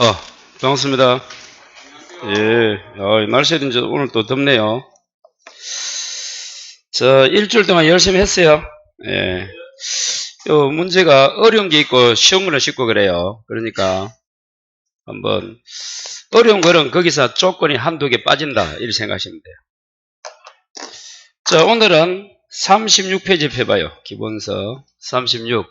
어, 반갑습니다. 예, 날씨도 이제 오늘 또 덥네요. 일주일 동안 열심히 했어요. 예. 요 문제가 어려운 게 있고 쉬운 거는 쉽고 그래요. 그러니까 한번 어려운 거는 거기서 조건이 한두 개 빠진다 이렇게 생각하시면 돼요. 오늘은 36페이지 펴봐요. 기본서 36.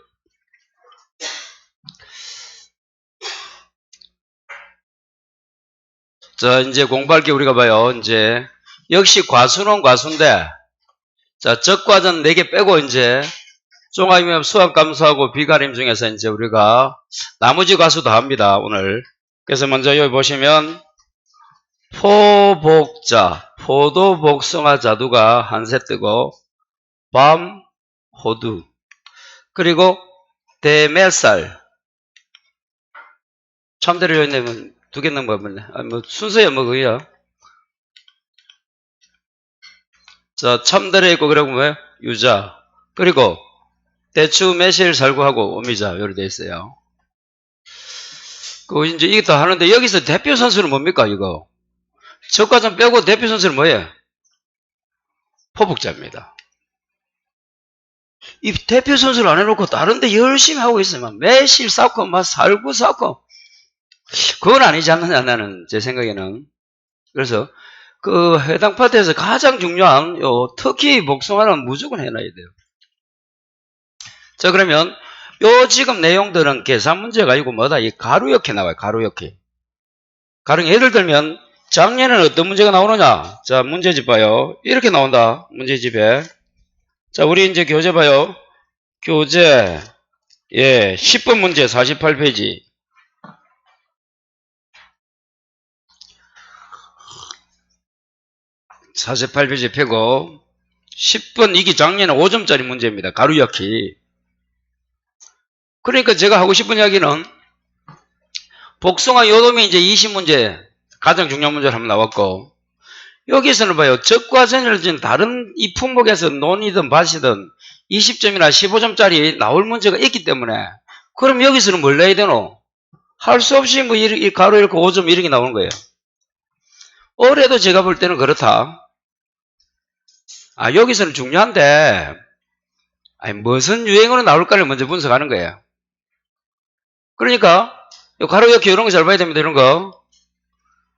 이제 공부할 게 우리가 봐요. 이제 역시 과수는 과수인데 적과전 4개 빼고 이제 종합임업 수학감수하고 비가림 중에서 이제 우리가 나머지 과수도 합니다, 오늘. 그래서 먼저 여기 보시면 포복자, 포도 복숭아 자두가 한 세트고 밤, 호두, 그리고 대매살. 참대로 여기 내면 2개 넣은 거 없네. 순서야 뭐 그게요. 참대로 있고 그러고 뭐예요? 유자. 그리고 대추, 매실, 살구하고 오미자 요리 돼 있어요. 이제 이게 다 하는데 여기서 대표 선수는 뭡니까 이거? 적과전 빼고 대표 선수는 뭐예요? 포복자입니다. 이 대표 선수를 안 해놓고 다른데 열심히 하고 있으면 매실 쌓고 막 살구 쌓고 그건 아니지 않느냐 나는 제 생각에는. 그래서 해당 파트에서 가장 중요한 특히 복숭아는 무조건 해놔야 돼요. 그러면 지금 내용들은 계산 문제가 아니고 뭐다? 이 가루역해 나와요. 가루역해. 예를 들면 작년에는 어떤 문제가 나오느냐? 문제집 봐요. 이렇게 나온다. 문제집에. 우리 이제 교재 봐요. 교재 10번 문제 48페이지. 48페이지 펴고 10번 이게 작년에 5점짜리 문제입니다. 가루역기. 그러니까 제가 하고 싶은 이야기는 복숭아 요놈이 이제 20문제 가장 중요한 문제를 한번 나왔고 여기서는 봐요. 적과 전을 진 다른 이 품목에서 논이든 밭이든 20점이나 15점짜리 나올 문제가 있기 때문에 그럼 여기서는 뭘 내야 되노? 할 수 없이 뭐 이 가로 이렇게 5점 이런 게 나오는 거예요. 올해도 제가 볼 때는 그렇다. 여기서는 중요한데 무슨 유행어로 나올까를 먼저 분석하는 거예요. 그러니까 가로 이렇게 이런 거 잘 봐야 됩니다. 이런 거.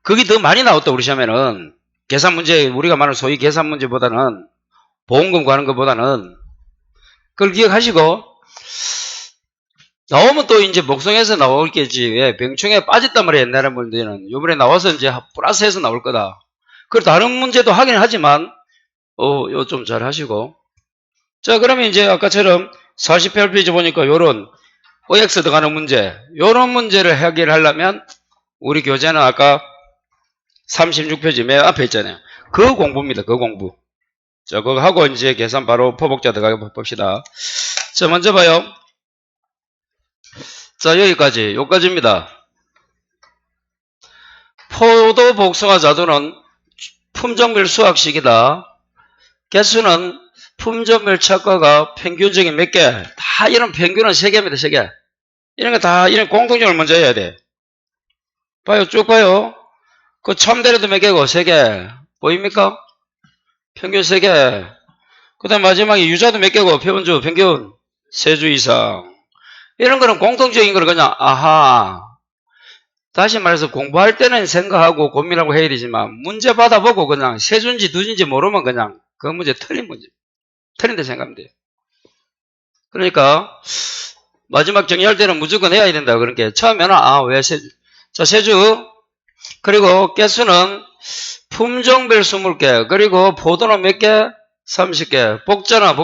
그게 더 많이 나왔다 우리 시험에는. 계산 문제 우리가 말하는 소위 계산 문제보다는 보험금 가는 것보다는 그걸 기억하시고 나오면 또 이제 복숭아에서 나올겠지. 병충해 빠졌단 말이에요. 옛날에 문제는. 요번에 나와서 이제 플러스해서 나올 거다. 그리고 다른 문제도 하긴 하지만 요 좀 잘 하시고. 그러면 이제 아까처럼 48페이지 보니까 요런 OX 들어가는 문제, 요런 문제를 해결하려면 우리 교재는 아까 36페이지 맨 앞에 있잖아요. 그 공부입니다. 그 공부. 그거 하고 이제 계산 바로 포복자 들어가 봅시다. 먼저 봐요. 여기까지. 요까지입니다. 포도 복숭아 자두는 품종별 수학식이다. 개수는 품종별 착과가 평균적인 몇 개? 다 이런 평균은 3개입니다. 3개. 이런 거 다 이런 공통점을 먼저 해야 돼. 봐요. 쭉 봐요. 참대로도 몇 개고? 3개. 보입니까? 평균 3개. 그 다음 마지막에 유자도 몇 개고? 표본주 평균 3주 이상. 이런 거는 공통적인 걸 그냥 다시 말해서 공부할 때는 생각하고 고민하고 해야 되지만 문제 받아보고 그냥 3주인지 2주인지 모르면 그냥 그 문제 틀린 문제. 틀린데 생각하면 돼요. 그러니까 마지막 정리할 때는 무조건 해야 된다. 그러니까 처음에는 왜 3주. 3주. 그리고 개수는 품종별 20개. 그리고 포도는 몇 개? 30개. 복자는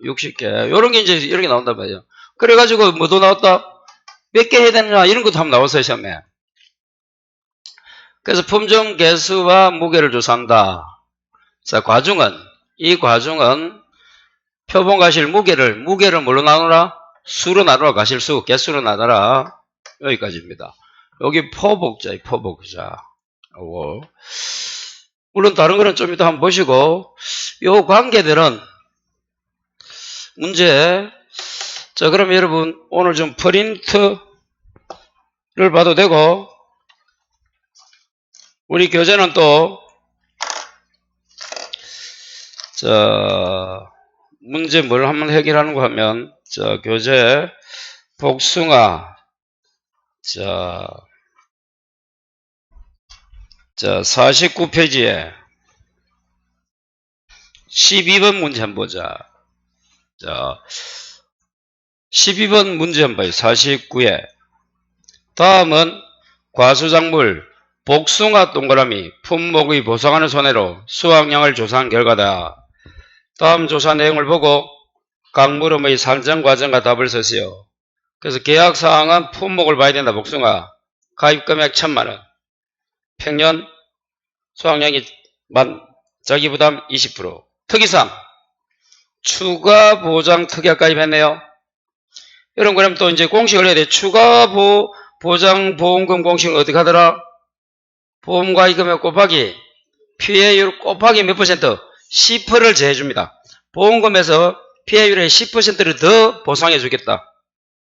60개. 요런 게 이제 이렇게 나온단 말이에요. 그래가지고 뭐도 나왔다? 몇 개 해야 되느냐? 이런 것도 한번 나왔어요, 시험에. 그래서 품종 개수와 무게를 조사한다. 이 과중은 표본 가실 무게를 뭘로 나누라? 수로 나누라. 가실수, 개수로 나누라. 여기까지입니다. 여기 포복자예요, 포복자. 물론 다른 거는 좀 이따 한번 보시고, 요 관계들은 문제. 그럼 여러분 오늘 좀 프린트 봐도 되고, 우리 교재는 또, 문제 뭘 한번 해결하는 거 하면, 교재, 복숭아, 49페이지에 12번 문제 한번 보자. 12번 문제 한번 봐요. 49에. 다음은 과수작물, 복숭아 동그라미, 품목의 보상하는 손해로 수확량을 조사한 결과다. 다음 조사 내용을 보고 각 물음의 산정 과정과 답을 쓰세요. 그래서 계약사항은 품목을 봐야 된다. 복숭아. 가입금액 1000만원. 평년 수확량이 자기부담 20%. 특이사항. 추가 보장 특약 가입했네요. 이런 거라면 또 이제 공식을 해야 돼. 추가 보장 보험금 공식은 어떻게 하더라? 보험 가입금액 곱하기 피해율 곱하기 몇 퍼센트? 10%를 제해줍니다. 보험금에서 피해율의 10%를 더 보상해 주겠다.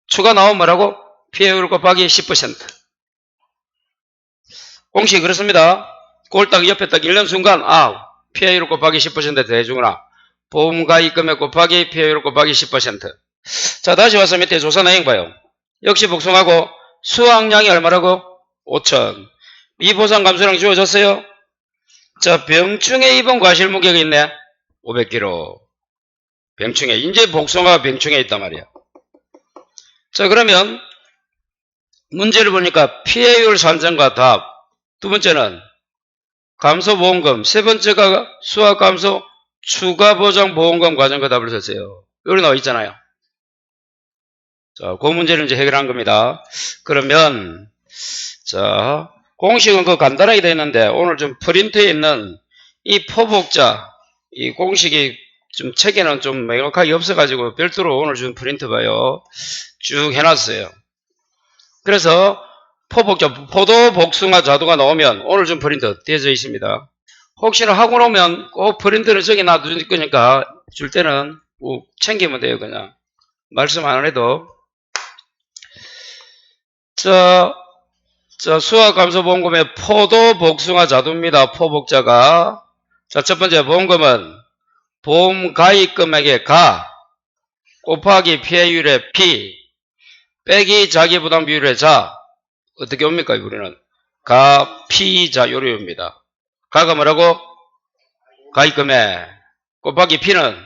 추가 나오면 뭐라고? 피해율 곱하기 10%. 공식이 그렇습니다. 그걸 딱 옆에 딱 읽는 순간 피해율 곱하기 10% 더해주구나. 보험 가입금액 곱하기 피해율 곱하기 10%. 자, 다시 와서 밑에 조사 내용 봐요. 역시 복숭아고 수확량이 얼마라고? 5천. 미보상 감소량 주어졌어요. 자, 병충해 입은 과실무게가 있네. 500kg. 병충해. 이제 복숭아가 병충해 있단 말이야. 자, 그러면 문제를 보니까 피해율 산정과 답. 두 번째는 감소보험금. 세 번째가 수확감소 추가보장보험금 과정과 답을 썼어요. 여기 나와 있잖아요. 자, 그 문제를 이제 해결한 겁니다. 그러면, 공식은 간단하게 되어 있는데, 오늘 좀 프린트에 있는 이 포복자, 이 공식이 좀 책에는 좀 명확하게 없어가지고, 별도로 오늘 좀 프린트 봐요. 쭉 해놨어요. 그래서, 포복자, 포도, 복숭아, 자두가 나오면, 오늘 좀 프린트 되어져 있습니다. 혹시나 하고 나오면 꼭 프린트를 저기 놔둘 거니까, 줄 때는 꼭 챙기면 돼요, 그냥. 말씀 안 해도. 수확감소보험금의 포도, 복숭아, 자두입니다. 포복자가. 첫 번째 보험금은 보험 가입금액의 가 곱하기 피해율의 피 빼기 자기부담 비율의 자. 어떻게 옵니까, 우리는? 가, 피, 자, 요리입니다. 가가 뭐라고? 가입금액 곱하기 피는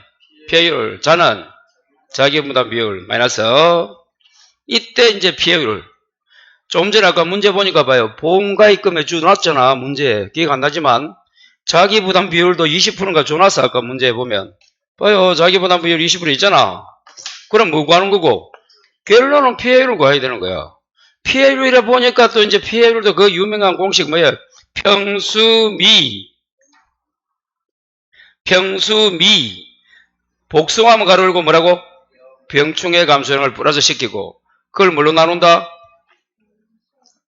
피해율, 자는 자기부담 비율 마이너스. 이때 이제 피해율. 좀 전에 아까 문제 보니까 봐요. 보험가입금에 줘놨잖아. 문제 기억 안 나지만 자기부담 비율도 20%인가 줘놨어. 아까 문제 보면 봐요. 자기부담 비율 20% 있잖아. 그럼 뭐 구하는 거고? 결론은 피해율을 구해야 되는 거야. 피해율이라 보니까 또 이제 피해율도 그 유명한 공식 뭐야? 평수미 복숭아만 가로 열고 뭐라고? 병충해 감소량을 플러스 시키고 그걸 뭘로 나눈다?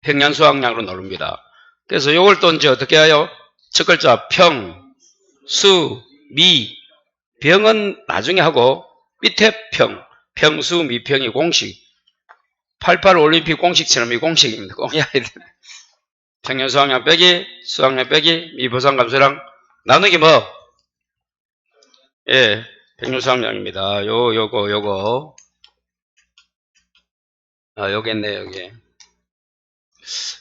평년 수확량으로 나눕니다. 그래서 요걸 또 이제 어떻게 해요? 첫 글자 평, 수, 미. 병은 나중에 하고 밑에 평, 평수, 미평이 공식. 88 올림픽 공식처럼 이 공식입니다. 평년 수확량 빼기, 수확량 빼기, 미보상 감소량 나누기 뭐? 예, 평년 수확량입니다. 요거. 여기 있네, 여기.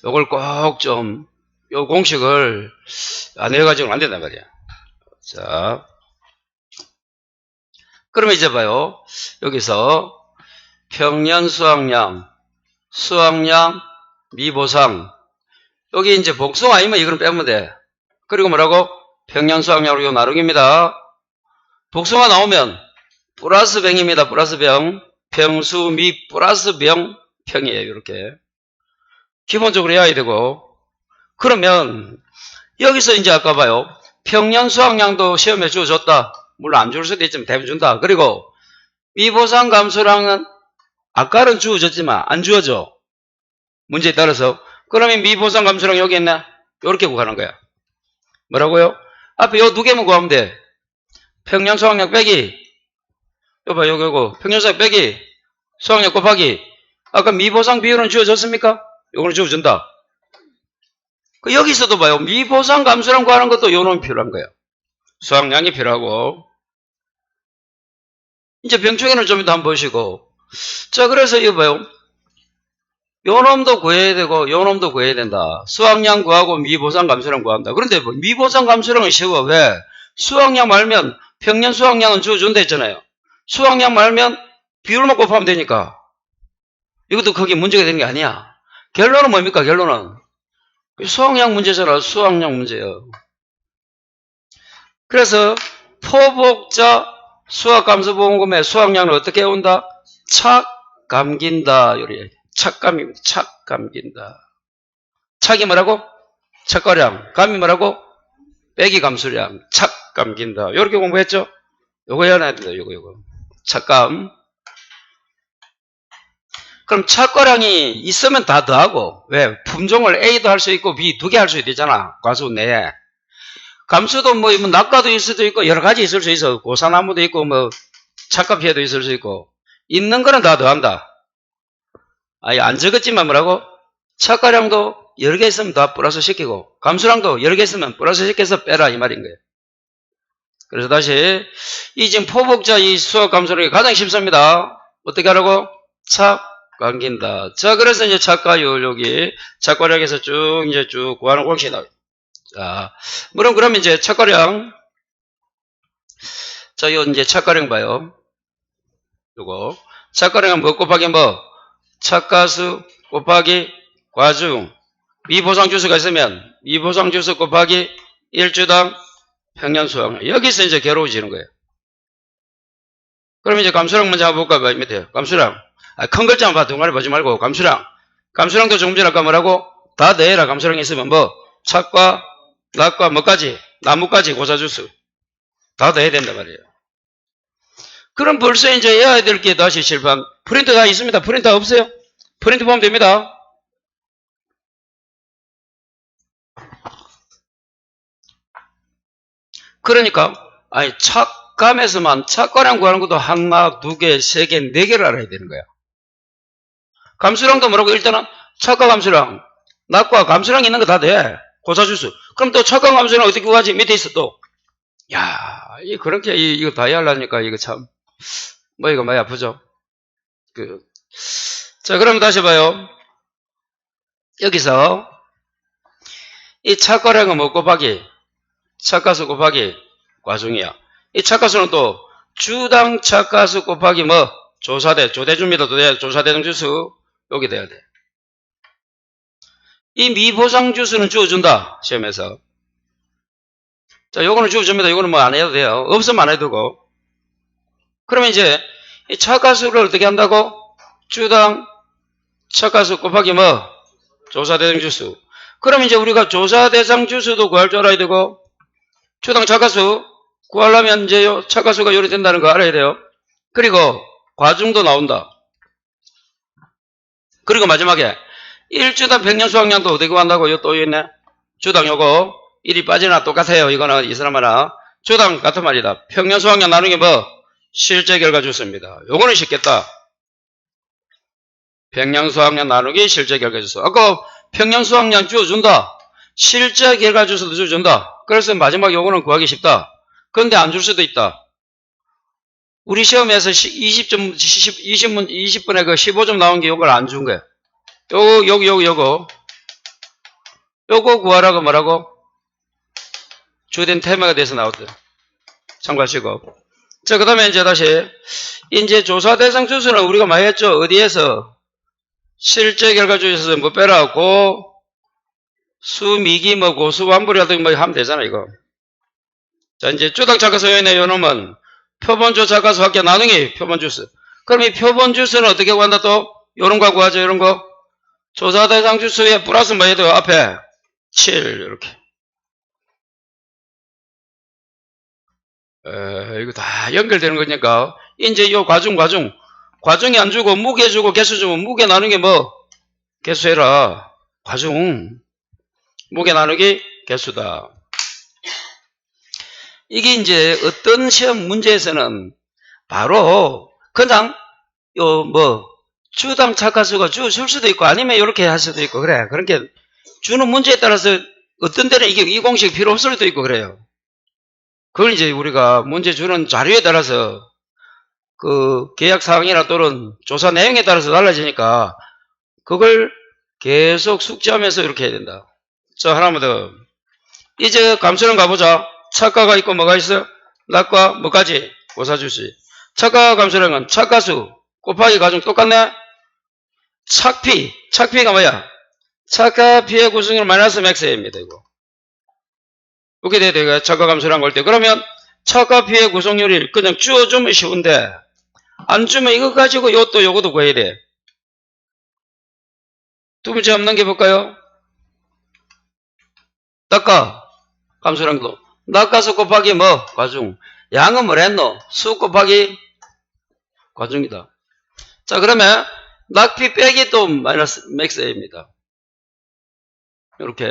요걸 꼭 좀, 요 공식을 안 외워가지고는 안 된단 말이야. 자. 그러면 이제 봐요. 여기서 평년 수확량, 미보상. 여기 이제 복숭아 아니면 이거는 빼면 돼. 그리고 뭐라고? 평년 수확량으로 요 나누기입니다. 복숭아 나오면 플러스 병입니다. 플러스 병. 평수, 미, 플러스 병, 평이에요. 이렇게. 기본적으로 해야 되고. 그러면 여기서 이제 아까 봐요. 평년 수확량도 시험에 주어졌다. 물론 안 줄 수도 있지만 대부분 준다. 그리고 미보상 감소량은 아까는 주어졌지만 안 주어져. 문제에 따라서. 그러면 미보상 감소량 여기 있나? 이렇게 구하는 거야. 뭐라고요? 앞에 요 두 개만 구하면 돼. 평년 수확량 빼기. 요거. 평년 수확량 빼기. 수확량 곱하기. 아까 미보상 비율은 주어졌습니까? 요거는 주어준다. 여기서도 봐요. 미보상 감수랑 구하는 것도 요 놈이 필요한 거예요. 수학량이 필요하고. 이제 병충해는 좀 이따 한번 보시고. 자, 그래서 이거 봐요. 요 놈도 구해야 되고, 요 놈도 구해야 된다. 수학량 구하고 미보상 감수량 구한다. 그런데 뭐 미보상 감수량은 쉬워. 왜? 수학량 말면 평년 수학량은 주어준다 했잖아요. 수학량 말면 비율만 곱하면 되니까. 이것도 크게 문제가 되는 게 아니야. 결론은 뭡니까? 결론은 수학량 문제잖아. 수학량 문제요. 그래서 포복자 수학감수보험금의 수학량을 어떻게 온다? 착 감긴다. 요리. 착감입니다. 착 감긴다. 착이 뭐라고? 착거량. 감이 뭐라고? 빼기 감수량. 착 감긴다. 요렇게 공부했죠? 요거 해야 된다. 요거. 착감. 그럼 착거량이 있으면 다 더하고. 왜? 품종을 A도 할 수 있고 B 두 개 할 수 있잖아. 과수 내에. 감수도 뭐 낙과도 있을 수도 있고 여러 가지 있을 수 있어. 고사나무도 있고 뭐 착값피해도 있을 수 있고. 있는 거는 다 더한다. 아예 안 적었지만 뭐라고? 착가량도 여러 개 있으면 다 플러스 시키고 감수량도 여러 개 있으면 플러스 시켜서 빼라 이 말인 거예요. 그래서 다시 이 지금 포복자 이 수학 감수량이 가장 쉽습니다. 어떻게 하라고? 착 감긴다. 자, 그래서 이제 착가율 여기 착가량에서 쭉 구하는 공식이 나와요. 자, 그럼 이제 착가량. 자, 요 이제 착가량 봐요. 요거 착가량은 뭐 곱하기 뭐? 착가수 곱하기 과중. 미보상주수가 있으면 미보상주수 곱하기 1주당 평년수학량. 여기서 이제 괴로워지는 거예요. 그럼 이제 감수량 먼저 한번 볼까? 밑에 감수량. 큰 글자만 봐. 동아리 보지 말고 감수량. 감수량도 조금 전에 아까 뭐라고? 다 내라. 감수량이 있으면 뭐? 착과 낙과 뭐까지? 나무까지 고사주수. 다 내야 된단 말이에요. 그럼 벌써 이제 해야 될 게 다시 실판. 프린트 다 있습니다. 프린트 없어요? 프린트 보면 됩니다. 그러니까, 착감에서만 착과량 구하는 것도 하나, 두 개, 세 개, 네 개를 알아야 되는 거야. 감수량도 뭐라고? 일단은 착과 감수량, 낙과 감수량 있는 거 다 돼. 고사주수. 그럼 또 착과 감수량 어떻게 구하지? 밑에 있어 또. 야, 그렇게 이거 다 해야 하려니까 이거 참. 이거 많이 아프죠? 자, 그럼 다시 봐요. 여기서, 이 착과량은 뭐 곱하기? 착가수 곱하기 과중이야. 이 착가수는 또, 주당 착가수 곱하기 뭐? 조대주입니다. 조사대등주수. 여기 돼야 돼. 이 미보상주수는 주어준다. 시험에서. 자, 요거는 주어줍니다. 요거는 뭐 안 해도 돼요. 없으면 안 해도 되고. 그러면 이제, 이 착가수를 어떻게 한다고? 주당 착가수 곱하기 뭐? 조사대상주수. 그럼 이제 우리가 조사대상주수도 구할 줄 알아야 되고, 주당 착가수 구하려면 이제 요 착가수가 요리 된다는 거 알아야 돼요. 그리고 과중도 나온다. 그리고 마지막에 1주당 평년수학량도 어떻게 구한다고? 요 또 있네. 주당 요거 1이 빠지나 똑같아요. 이거는 이 사람 하나. 주당 같은 말이다. 평년수학량 나누기 뭐? 실제 결과 주수입니다. 요거는 쉽겠다. 평년수학량 나누기 실제 결과 주수. 아까 평년수학량 주어준다. 실제 결과 주수도 주어준다. 그래서 마지막 요거는 구하기 쉽다. 그런데 안 줄 수도 있다. 우리 시험에서 20분에 그 15점 나온 게 요걸 안 준 거야. 요거 구하라고 뭐라고? 주된 테마가 돼서 나왔대. 참고하시고. 자, 그 다음에 이제 다시, 이제 조사 대상 주수는 우리가 많이 했죠? 어디에서? 실제 결과 주에서 뭐 빼라고, 수미기 뭐 고수완불이라든가 뭐 하면 되잖아, 이거. 자, 이제 주당 착가수요인의 요 놈은 표본주 착가수 합계 나누기 표본주수. 그럼 이 표본주수는 어떻게 구한다 또? 요런 거 구하죠, 요런 거. 조사 대상 주수에 플러스 뭐 해도 앞에 7, 이렇게. 이거 다 연결되는 거니까. 이제 요 과중이 안 주고 무게 주고 개수 주면 무게 나누기 뭐? 개수해라. 과중. 무게 나누기 개수다. 이게 이제 어떤 시험 문제에서는 바로 그냥 주당 착화수가 주 줄 수도 있고 아니면 이렇게 할 수도 있고 그래. 그렇게 주는 문제에 따라서 어떤 데는 이게 이 공식 필요 없을 수도 있고 그래요. 그걸 이제 우리가 문제 주는 자료에 따라서 그 계약 사항이나 또는 조사 내용에 따라서 달라지니까 그걸 계속 숙지하면서 이렇게 해야 된다. 자, 하나만 더. 이제 감수령 가보자. 착가가 있고 뭐가 있어? 낙과 뭐까지? 고사주시. 착가 감수령은 착가수 곱하기 가중 똑같네? 착피. 착피가 뭐야? 착가피의 구성률 마이너스 맥스입니다. 이거. 이렇게 돼야 돼요. 착가 감수령 걸 때. 그러면 착가피의 구성률이 그냥 주어주면 쉬운데 안 주면 이거 가지고 요것도 요것도 구해야 돼. 두 번째 한번 넘겨볼까요? 낙가 감수량도 낙가수 곱하기 뭐? 과중. 양은 뭐랬노? 수 곱하기 과중이다. 자, 그러면 낙피 빼기 또 마이너스 맥스 A입니다. 이렇게.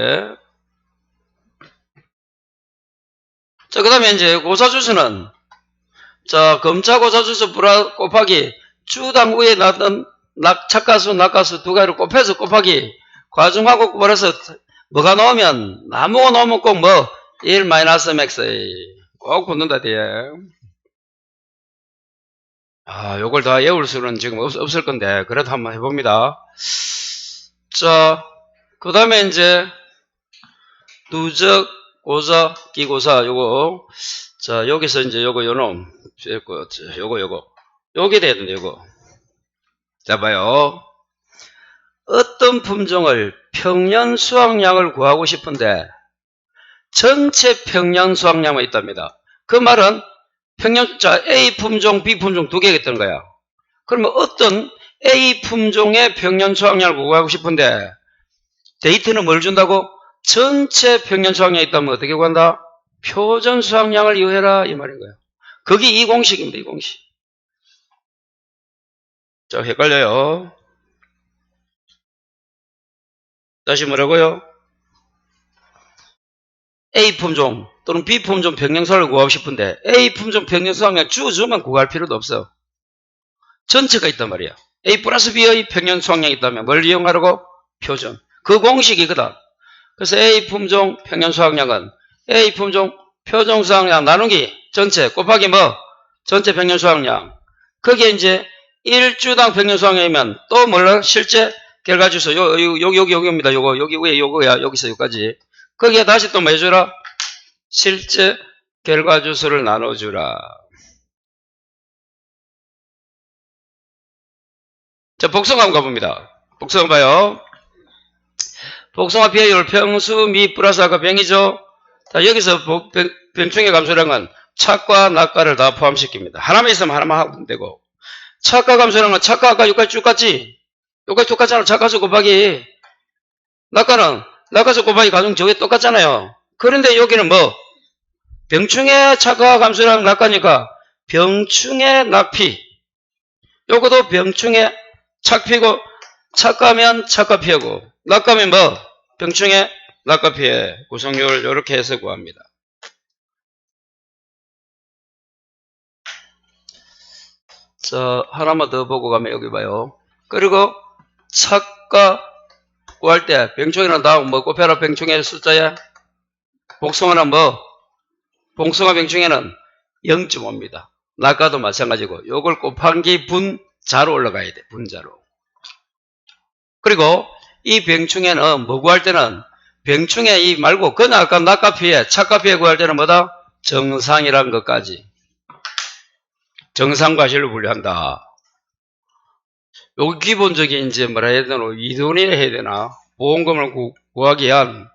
자, 그 다음에 이제 고사주수는 자, 검차 고사주수 곱하기 주당 위에 나왔던 착가수, 낙가수 두 가지를 곱해서 곱하기 과중하고 곱해서 뭐가 나오면 나무가 나오면 꼭 뭐? 1 마이너스 맥스 A. 꼭 붙는다, 뒤에. 아, 요걸 다 외울 수는 지금 없을 건데, 그래도 한번 해봅니다. 자, 그 다음에 이제, 누적, 고사, 기고사, 요거. 자, 여기서 이제 요거, 요놈. 요거. 요게 돼야 된다, 요거. 자, 봐요. 어떤 품종을 평년 수확량을 구하고 싶은데, 전체 평년 수확량만 있답니다. 그 말은 평년, 자, A 품종, B 품종 두 개겠다는 거야. 그러면 어떤 A 품종의 평년 수확량을 구하고 싶은데 데이터는 뭘 준다고? 전체 평년 수확량이 있다면 어떻게 구한다? 표준 수확량을 이용해라 이 말인 거야. 그게 이 공식입니다. 이 공식. 자, 헷갈려요. 다시 뭐라고요? A 품종 또는 B 품종 평년수확을 구하고 싶은데 A 품종 평년수확량 주어주면 구할 필요도 없어. 전체가 있단 말이야. A 플러스 B의 평년 수확량이 있다면 뭘 이용하라고? 표준. 그 공식이거든. 그래서 A 품종 평년 수확량은 A 품종 표준 수확량 나누기 전체 곱하기 뭐? 전체 평년 수확량. 그게 이제 1주당 평년 수확량이면 또 뭘로? 실제 결과주수. 여기입니다. 요거, 여기 위에 요거야. 여기서 여기까지. 거기에 다시 또 뭐 해주라? 실제 결과주수를 나눠주라. 자, 복숭아 한번 가봅니다. 복숭아 봐요. 복숭아 비율 평수 미 플러스 아까 병이죠. 자, 여기서 병충해 감소량은 착과 낙과를 다 포함시킵니다. 하나만 있으면 하나만 하면 되고. 착과 감소량은 착과 아까 여기까지 쭉 갔지? 여기까지 똑같잖아. 착과수 곱하기. 낙과는 낙과수 곱하기 가중 저게 똑같잖아요. 그런데 여기는 뭐? 병충해 착과 감소량 낙과니까 병충해 낙피. 요것도 병충해 착피고 착가면 착가피하고 낙가면 뭐? 병충해 낙가피해 구성률 이렇게 해서 구합니다. 자, 하나만 더 보고 가면 여기 봐요. 그리고 착가 구할 때 병충해는 다음 뭐 곱해라 병충해 숫자야? 복숭아는 뭐? 복숭아 병충해는 0.5입니다. 낙가도 마찬가지고 요걸 곱하기 분자로 올라가야 돼. 분자로. 그리고 이 병충해는 뭐 구할 때는 병충해 이 말고 그냥 아까 낙가피해 착가피해 구할 때는 뭐다? 정상이란 것까지. 정상과실로 분류한다. 요 기본적인 이제 뭐라 해야 되나 이론이라 해야 되나 보험금을 구하기 위한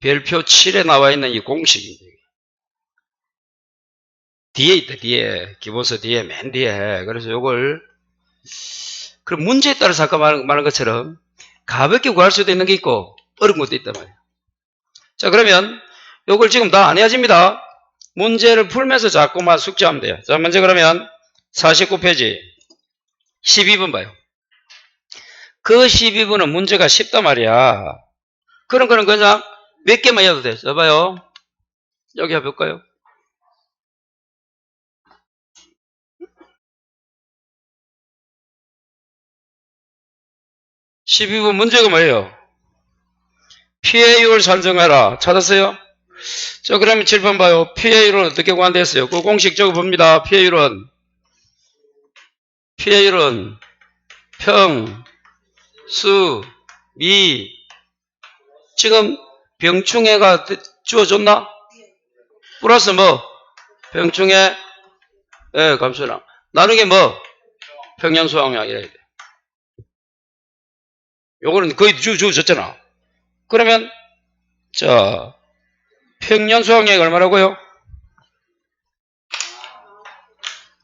별표 7에 나와 있는 이 공식입니다. 뒤에 있다. 뒤에 기본서 뒤에 맨 뒤에. 그래서 요걸 그럼 문제에 따라서 아까 말한 것처럼 가볍게 구할 수도 있는 게 있고 어려운 것도 있단 말이에요. 자, 그러면 요걸 지금 다 안 해야집니다. 문제를 풀면서 자꾸만 숙지하면 돼요. 자, 먼저 그러면 49페이지 12번 봐요. 그 12번은 문제가 쉽단 말이야. 그런 거는 그냥 몇 개만 해도 돼. 자, 봐요. 여기 해볼까요? 12번 문제가 뭐예요? PA율 산정하라. 찾았어요? 자, 그러면 7번 봐요. PA율은 어떻게 구한댔어요? 그 공식 적어봅니다. PA율은 평, 수, 미. 지금 병충해가 주어졌나? 플러스 뭐? 병충해, 예, 감소량. 나누게 뭐? 평년수확량 이래야 돼. 요거는 거의 주어졌잖아. 그러면, 자, 평년수확량이 얼마라고요?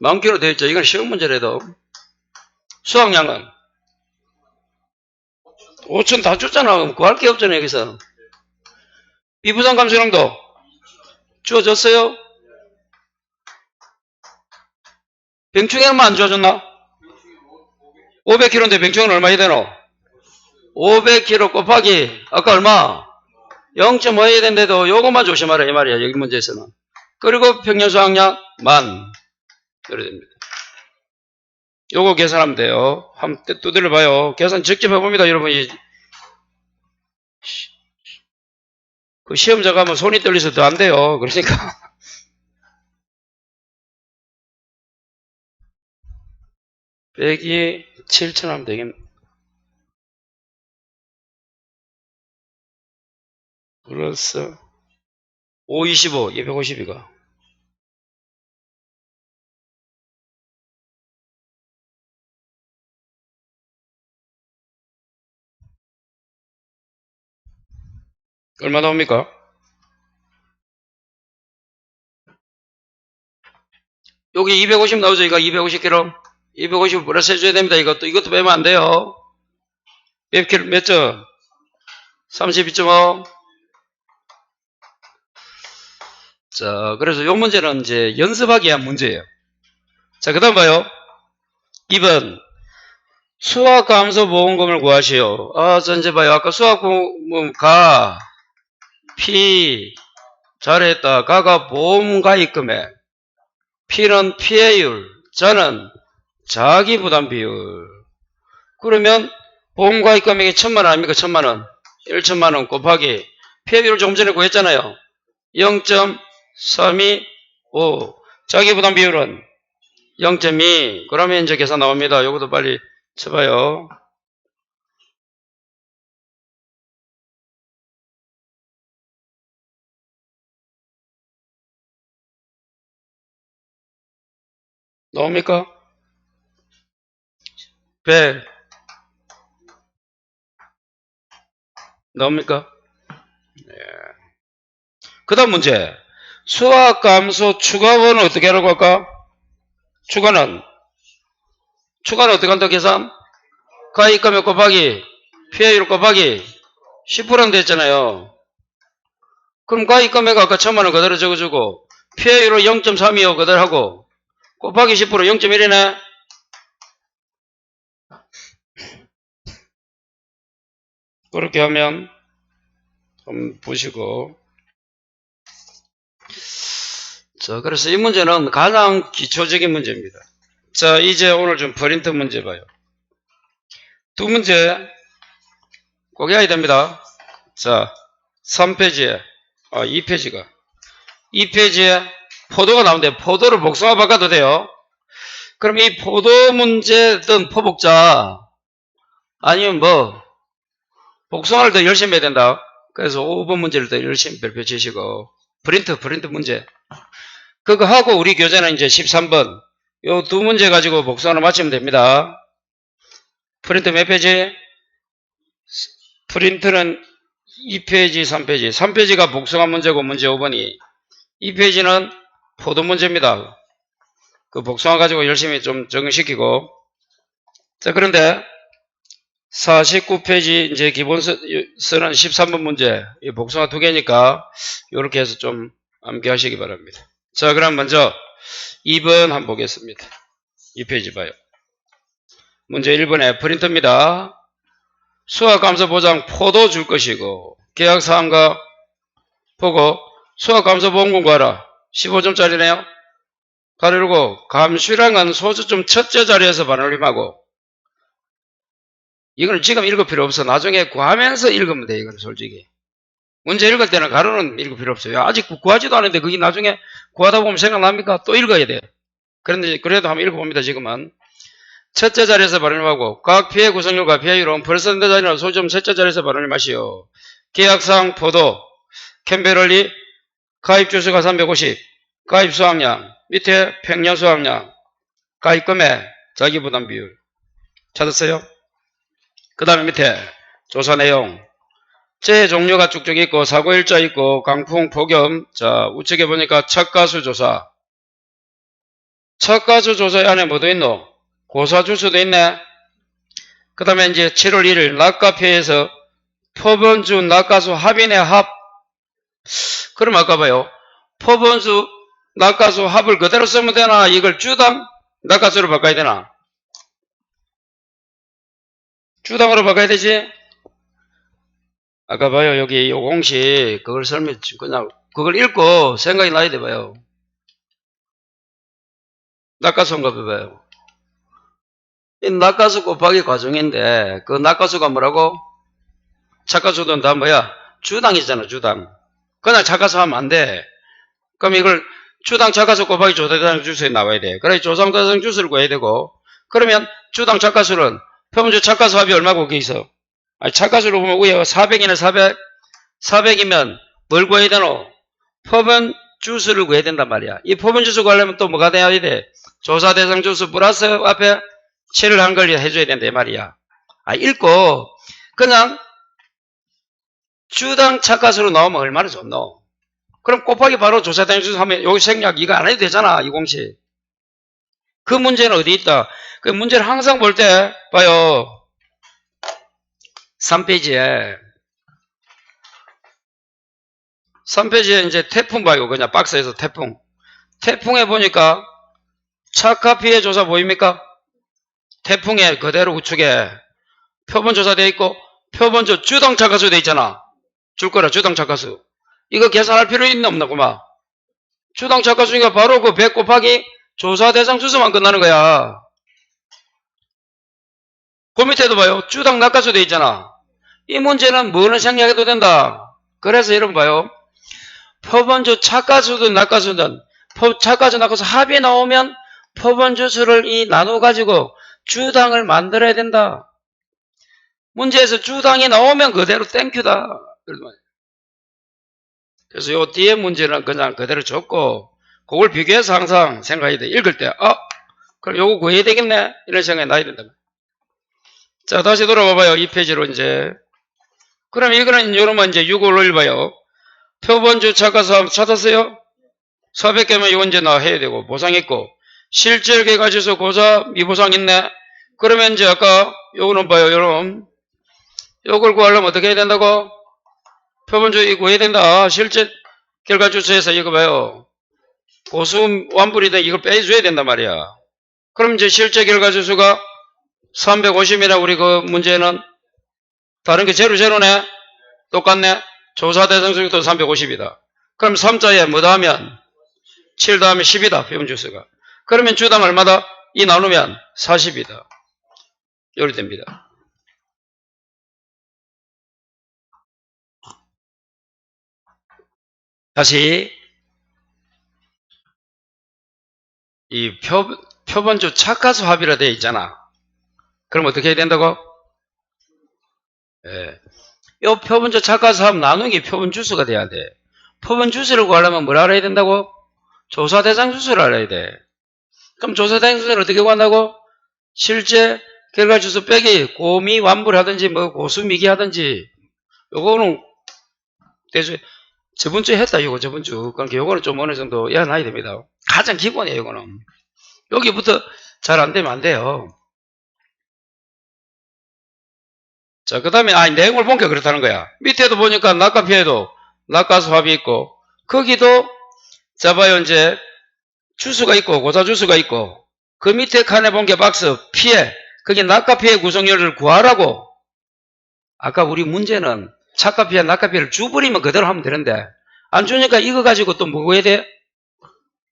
10,000kg 되어 있죠. 이건 쉬운 문제라도. 수확량은 5,000 다 줬잖아. 구할 게 없잖아, 여기서. 비부산 감소량도 주어졌어요? 병충해는 안 주어졌나? 500kg인데 병충해는 얼마 되노? 500kg 곱하기 아까 얼마? 0.5 해야 되는데도 요것만 조심하라 이 말이야. 여기 문제에서는. 그리고 평년수확량 만. 그래 됩니다. 요거 계산하면 돼요. 한번 두드려 봐요. 계산 직접 해봅니다, 여러분. 그 시험자 가면 손이 떨려서 더 안 돼요. 그러니까. 빼기 7,000 하면 되겠네. 플러스 525, 252가. 얼마 나옵니까? 여기 250 나오죠? 이거 250kg. 250 플러스 해줘야 됩니다. 이것도 빼면 안 돼요. 몇 점? 32.5. 자, 그래서 요 문제는 이제 연습하기 위한 문제예요. 자, 그 다음 봐요. 2번. 수학감소보험금을 구하시오. 자, 이제 봐요. 아까 수학보험, P. 잘했다. 가가 보험가입금액. P는 피해율. 자는 자기부담 비율. 그러면 보험가입금액이 1,000만원 아닙니까? 1,000만원. 1,000만원 곱하기 피해율을 조금 전에 구했잖아요. 0.325. 자기부담 비율은 0.2. 그러면 이제 계산 나옵니다. 요것도 빨리 쳐봐요. 나옵니까? 100. 나옵니까? 네. 그 다음 문제. 수학감소 추가원은 어떻게 하라고 할까? 추가는 어떻게 한다 계산? 가입금액 곱하기 피해율 곱하기 10%는 됐잖아요. 그럼 가입금액 아까 1,000만원 그대로 적어주고 피해율을 0.325 그대로 하고 곱하기 10% 0.1이네. 그렇게 하면 한번 보시고. 자, 그래서 이 문제는 가장 기초적인 문제입니다. 자, 이제 오늘 좀 프린트 문제 봐요. 두 문제 꼭 해야 됩니다. 자, 3페이지에 2페이지가 2페이지에 포도가 나오는데 포도를 복숭아 바꿔도 돼요. 그럼 이 포도 문제든 포복자 아니면 뭐 복숭아를 더 열심히 해야 된다. 그래서 5번 문제를 더 열심히 별표 치시고 프린트 문제 그거 하고 우리 교재는 이제 13번 요 두 문제 가지고 복숭아를 맞추면 됩니다. 프린트 몇 페이지? 프린트는 2페이지, 3페이지. 3페이지가 복숭아 문제고 문제 5번이 2페이지는 포도 문제입니다. 그 복숭아 가지고 열심히 좀 적응시키고. 자, 그런데 49페이지 이제 기본서는 13번 문제. 이 복숭아 두 개니까 이렇게 해서 좀 암기하시기 바랍니다. 자, 그럼 먼저 2번 한번 보겠습니다. 2페이지 봐요. 문제 1번에 프린트입니다. 수학감소 보장 포도 줄 것이고 계약사항과 보고 수학감소 보험금 구하라. 15점짜리네요. 가르고 감수량은 소수점 첫째 자리에서 반올림하고 이거는 지금 읽을 필요 없어. 나중에 구하면서 읽으면 돼, 이거는 솔직히. 문제 읽을 때는 가로는 읽을 필요 없어요. 아직 구하지도 않은데 그게 나중에 구하다 보면 생각납니까? 또 읽어야 돼. 그런데 그래도 한번 읽어봅니다, 지금은. 첫째 자리에서 발음하고 각 피해 구성률과 피해율은 퍼센트 자리나 소점 첫째 자리에서 발음을 마시오. 계약상 포도, 캠베럴리, 가입 주수가 350, 가입 수확량, 밑에 평년 수확량, 가입 금액, 자기 부담 비율. 찾았어요? 그 다음에 밑에 조사 내용. 재해 종류가 쭉쭉 있고 사고일자 있고 강풍, 폭염. 자, 우측에 보니까 척가수 조사. 척가수 조사 안에 뭐도 있노? 고사주수도 있네. 그 다음에 이제 7월 1일 낙가표에서 포번주 낙가수 합인의 합. 그럼 아까 봐요. 포번주 낙가수 합을 그대로 쓰면 되나? 이걸 주당 낙가수로 바꿔야 되나? 주당으로 바꿔야 되지? 아까 봐요. 여기 요 공식 그걸 설명 그냥 그걸 읽고 생각이 나야 돼 봐요. 낙가수인가 봐요. 이 낙가수 곱하기 과정인데 그 낙가수가 뭐라고? 착가수는 다 뭐야? 주당이잖아, 주당. 그냥 착가수 하면 안 돼. 그럼 이걸 주당 착가수 곱하기 조사대상 주수에 나와야 돼. 그래 조사대상 주수를 구해야 되고 그러면 주당 착가수는 표본주 착가수 합이 얼마고 거기 있어? 아니 착가수로 보면 위에 400이나 400 400이면 뭘 구해야 되노? 표본 주수를 구해야 된단 말이야. 이 표본 주수 구하려면 또 뭐가 돼야 돼? 조사대상 주수 플러스 앞에 7을 한걸 해줘야 된다 이 말이야. 아 읽고 그냥 주당 착가수로 나오면 얼마나 좋노? 그럼 곱하기 바로 조사대상 주수 하면 여기 생략 이거 안 해도 되잖아 이 공식. 그 문제는 어디 있다? 그 문제를 항상 볼 때 봐요. 3페이지에 이제 태풍 봐요. 그냥 박스에서 태풍. 태풍에 보니까 착가 피해 조사 보입니까? 태풍에 그대로 우측에 표본 조사되어 있고 표본조 주당 착가수 되어 있잖아. 줄 거라 주당 착가수. 이거 계산할 필요 있나 없나 고마. 주당 착가수니까 바로 그 100 곱하기 조사 대상 주수만 끝나는 거야. 그 밑에도 봐요. 주당 낙가수 되어 있잖아. 이 문제는 뭐는 생략해도 된다. 그래서 여러분 봐요. 표본주 착가수든 낙가수든 착가수 낙가수 합이 나오면 표본주수를 이 나눠가지고 주당을 만들어야 된다. 문제에서 주당이 나오면 그대로 땡큐다. 그래서 요 뒤에 문제는 그냥 그대로 적고 그걸 비교해서 항상 생각해야 돼. 읽을 때 그럼 요거 구해야 되겠네. 이런 생각이 나야 된다. 자 다시 돌아봐봐요. 2페이지로 이제 그럼 이거는 요러면 이제 6을 올려봐요. 표본주 착가수 찾았어요? 400개면 이거 이제 나 해야 되고 보상했고 실질 결과지수 고사 미보상 있네. 그러면 이제 아까 요거는 봐요. 요걸 구하려면 어떻게 해야 된다고? 표본주 이거 구해야 된다. 실질 결과지수에서 이거 봐요. 고수 완불이다. 이걸 빼줘야 된단 말이야. 그럼 이제 실제 결과지수가 350이나 우리 그 문제는 다른 게 제로네. 똑같네. 조사 대상 수도 350이다. 그럼 3자에 뭐 더하면 7 다음에 10이다. 표본주수가. 그러면 주당 얼마다? 2 나누면 40이다. 이렇게 됩니다. 다시 이 표본주 착가수 합이라 되어 있잖아. 그럼 어떻게 해야 된다고? 예. 이 표본주 착가수 합 나누기 표본주수가 돼야 돼. 표본주수를 구하려면 뭘 알아야 된다고? 조사 대상 주수를 알아야 돼. 그럼 조사 대상 주수를 어떻게 구한다고? 실제 결과 주수 빼기 고미 완불하든지 뭐 고수 미기 하든지 요거는 대충 저번 주에 했다 이거 저번 주. 그러니까 요거는 좀 어느 정도 이해놔야 됩니다. 가장 기본이에요 이거는. 여기부터 잘 안 되면 안 돼요. 자, 그 다음에, 내용을 보니까 그렇다는 거야. 밑에도 보니까 낙가 피해도 낙가수 합이 있고, 거기도, 자, 봐요, 이제, 주수가 있고, 고사 주수가 있고, 그 밑에 칸에 본 게 박스, 피해, 그게 낙가 피해 구성률을 구하라고. 아까 우리 문제는 착가 피해, 낙가 피해를 주버리면 그대로 하면 되는데, 안 주니까 이거 가지고 또 뭐 해야 돼?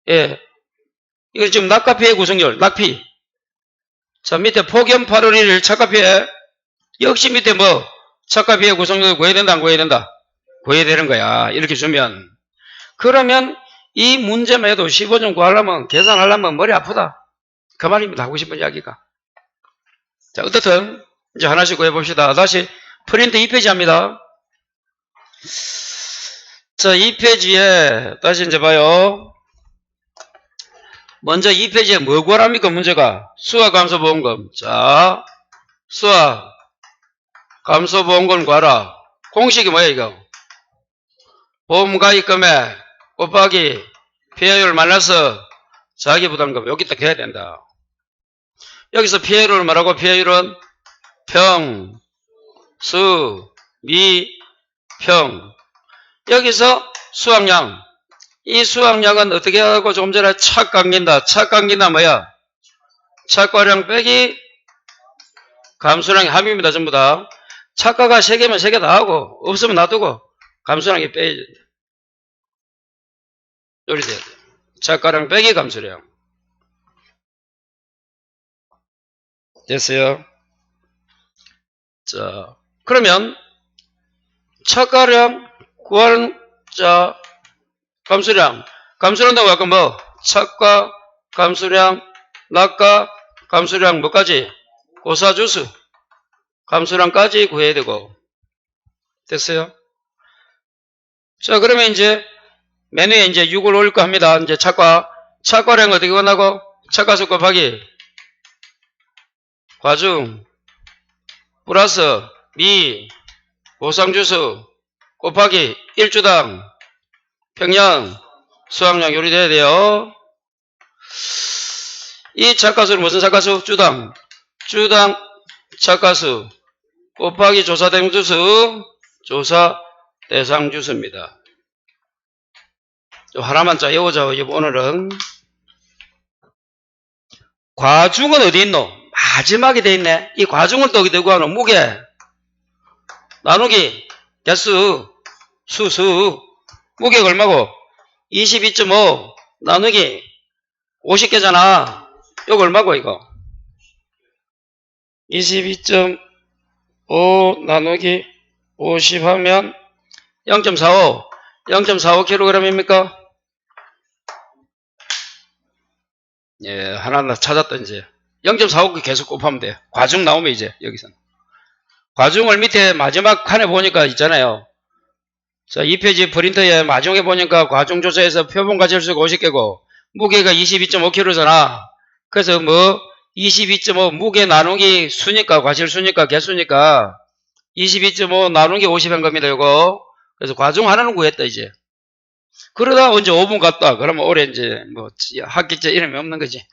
예. 이거 지금 낙가 피해 구성률, 낙피. 자, 밑에 폭염 8월 1일 착가 피해, 역시 밑에 뭐 착과 비의 구성력을 구해야 된다 안 구해야 된다? 구해야 되는 거야. 이렇게 주면. 그러면 이 문제만 해도 15점 구하려면 계산하려면 머리 아프다. 그 말입니다. 하고 싶은 이야기가. 자, 어떻든 이제 하나씩 구해봅시다. 다시 프린트 2페이지 합니다. 자, 2페이지에 다시 이제 봐요. 먼저 2페이지에 뭐 구하랍니까? 문제가 수학감소보험금. 자, 수학감소보험금 구하라. 공식이 뭐야 이거? 보험가입금액 곱하기 피해율 마이너스 자기부담금. 여기 딱 해야 된다. 여기서 피해율을 말하고 피해율은 평, 수, 미, 평. 여기서 수확량. 이 수확량은 어떻게 하고 조금 전에 착 감긴다. 착 감긴다 뭐야? 착과량 빼기 감수량의 합입니다. 전부 다. 착과가 3개면 3개 다 하고 없으면 놔두고 감수량이 빼야지. 요리 돼야 돼. 착과량 빼기 감수량. 됐어요? 자, 그러면 착과량 구하는 자 감수량. 감수량다고 아까 뭐 착과 감수량 낙과 감수량 뭐까지? 고사주수 감수량까지 구해야 되고. 됐어요? 자, 그러면 이제 메뉴에 이제 6을 올릴 거 합니다. 이제 착과량 어떻게 구한다고? 착과수 곱하기 과중 플러스 미 보상주수 곱하기 1주당 평년 수확량 요리돼야 돼요. 이 착과수는 무슨 착과수? 주당 착과수 곱하기 조사 대상주수 조사 대상주수입니다. 하나만 자 외우자. 오늘은 과중은 어디 있노? 마지막에 돼 있네. 이 과중은 또 어디 구하노? 무게 나누기 개수 수 무게가 얼마고? 22.5 나누기 50개잖아. 이거 얼마고 이거? 22.5 나누기 50 하면 0.45 0.45kg입니까? 예, 하나 찾았다 이제. 0.45 계속 곱하면 돼. 과중 나오면 이제 여기서는. 과중을 밑에 마지막 칸에 보니까 있잖아요. 자, 2페이지 프린터에 마중에 보니까 과중 조사에서 표본 가질수가 50개고 무게가 22.5kg잖아. 그래서 뭐 22.5 무게 나누기 수니까 과실수니까 개수니까 22.5 나누기 50한 겁니다. 요거. 그래서 과중 하나는 구했다 이제. 그러다 언제 5분 갔다. 그러면 올해 이제 뭐 학기제 이름이 없는 거지.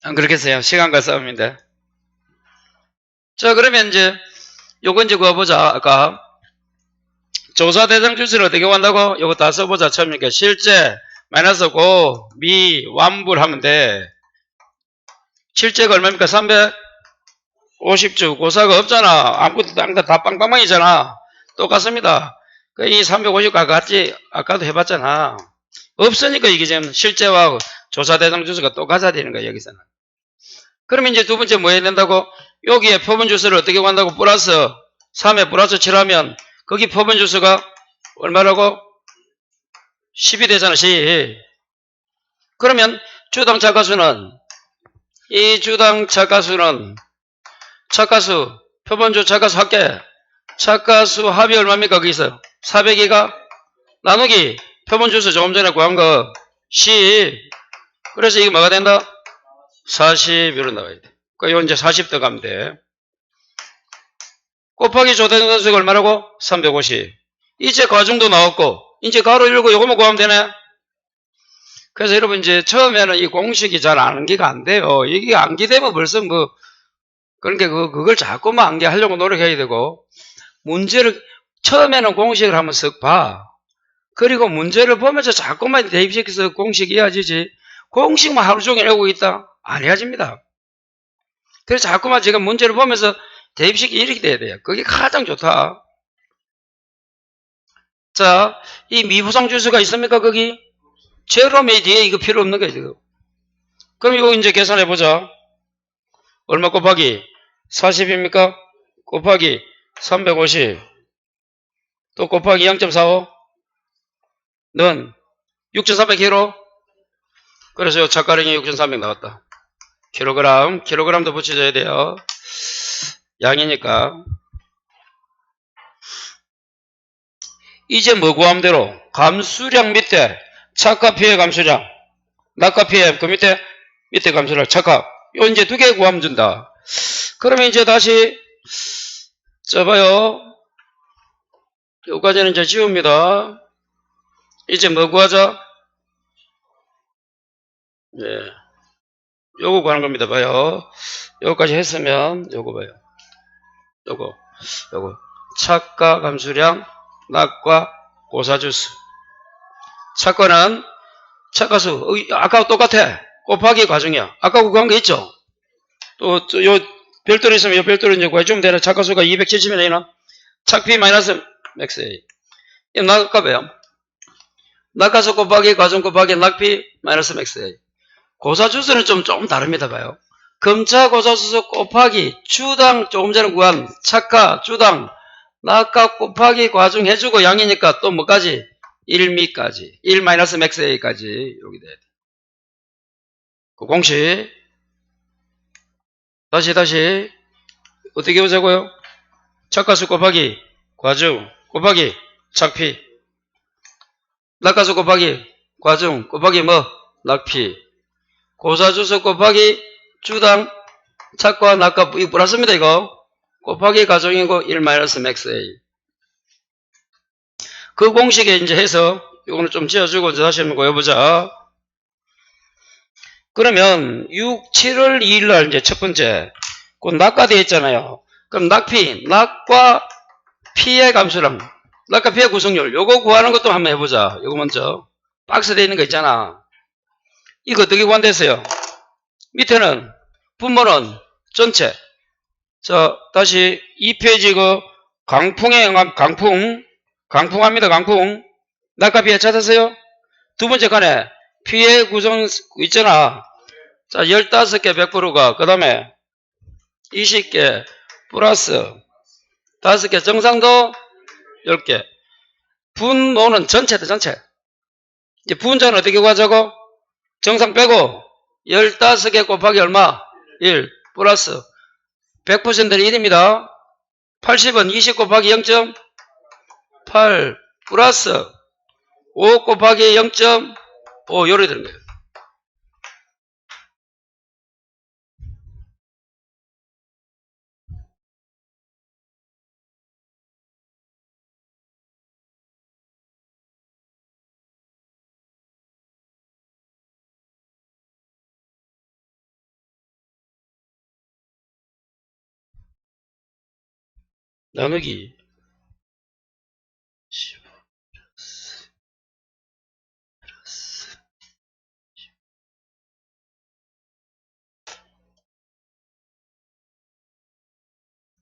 안 그렇겠어요? 시간과 싸움인데. 자, 그러면 이제 요거 이제 구해보자. 아까 조사 대상 주수를 어떻게 구한다고? 요거 다 써보자. 처음이니까 실제 마이너스 고 미 완불 하면 돼. 실제가 얼마입니까? 350주. 고사가 없잖아. 아무것도 다 빵빵빵이잖아. 똑같습니다. 이 350과 같이 아까도 해봤잖아. 없으니까 이게 지금 실제와 조사 대상 주수가 똑같아야 되는 거야 여기서는. 그러면 이제 두 번째 뭐 해야 된다고? 여기에 표본 주수를 어떻게 구한다고? 플러스 3에 플러스 7하면 거기 표본 주수가 얼마라고? 10이 되잖아. 10. 그러면 주당 착과수는 이 주당 착과수는 착과수 표본주 착과수 합계 착과수 합이 얼마입니까? 거기서 400이가 나누기 표본주수 조금 전에 구한 거 10. 그래서 이게 뭐가 된다? 40 이런 나와야 돼. 그러니까 이제 40 들어가면 돼. 곱하기 조대수가 얼마라고? 350. 이제 과중도 나왔고 이제 가로 1고 요거만 구하면 되네. 그래서 여러분 이제 처음에는 이 공식이 잘 암기가 안 돼요. 이게 암기되면 벌써 뭐 그러니까 그걸 자꾸만 암기하려고 노력해야 되고 문제를 처음에는 공식을 한번 쓱 봐. 그리고 문제를 보면서 자꾸만 대입시켜서 공식 이어지지 공식만 하루 종일 외우고 있다? 안 이어집니다. 그래서 자꾸만 제가 문제를 보면서 대입식이 이렇게 돼야 돼요. 그게 가장 좋다. 자, 이 미부상 주수가 있습니까? 거기? 제로메 뒤에 이거 필요 없는 거예요, 지금. 그럼 이거 이제 계산해보자. 얼마 곱하기? 40입니까? 곱하기 350. 또 곱하기 0.45. 는 6,300kg. 그래서 착가량이 6,300 나왔다. 킬로그램도 붙여줘야 돼요. 양이니까. 이제 뭐 구하면 되로? 감수량 밑에 착과 피해 감수량, 낙과 피해 그 밑에 감수량 착과 요 이제 두 개 구하면 준다. 그러면 이제 다시 써봐요. 여기까지는 이제 지웁니다. 이제 뭐 구하자? 네. 요거 구하는 겁니다. 봐요. 요거까지 했으면 요거 봐요. 요거 착과 감수량, 낙과 고사주수. 착과는 착과수 아까와 똑같아. 곱하기 과중이야. 아까 구한 거 있죠? 또 요 별도로 있으면 요 별도로 이제 구해주면 되나? 착과수가 270이 되나? 착피 마이너스 맥스A. 이 낙값이에요. 낙과수 곱하기 과중 곱하기 낙피 마이너스 맥스A. 고사주수는 조금 다릅니다. 봐요. 검차 고사주수 곱하기 주당 조금 전에 구한 착과 주당 낙값 곱하기 과중 해주고 양이니까 또 뭐까지? 1미까지 1 마이너스 맥스 A까지 여기 돼야 돼. 그 공식 다시 어떻게 보자고요? 착가수 곱하기 과중 곱하기 착피 낙가수 곱하기 과중 곱하기 뭐? 낙피 고사주수 곱하기 주당 착과 낙값 이거 플러스입니다. 이거 곱하기 과중이고 1 마이너스 맥스 A. 그 공식에 이제 해서 이거는 좀 지어주고 다시 한번 고여보자. 그러면 6, 7월 2일날 이제 첫 번째 그 낙과 되어 있잖아요. 그럼 낙피, 낙과 피의 감수랑 낙과 피의 구성률 요거 구하는 것도 한번 해보자. 요거 먼저 박스 되어 있는 거 있잖아. 이거 어떻게 구한댔어요? 밑에는 분모는 전체. 자 다시 2페이지 그 강풍합니다. 강풍. 낙과 피해 찾았어요? 두 번째 칸에 피해 구성 있잖아. 자, 15개 100%가, 그 다음에 20개 플러스 5개 정상도 10개. 분모는 전체다, 전체. 이제 분자는 어떻게 구하자고? 정상 빼고 15개 곱하기 얼마? 1 플러스 100%는 1입니다. 80은 20 곱하기 0.8 플러스 5 곱하기 0.5 요래 되는 거예요. 나누기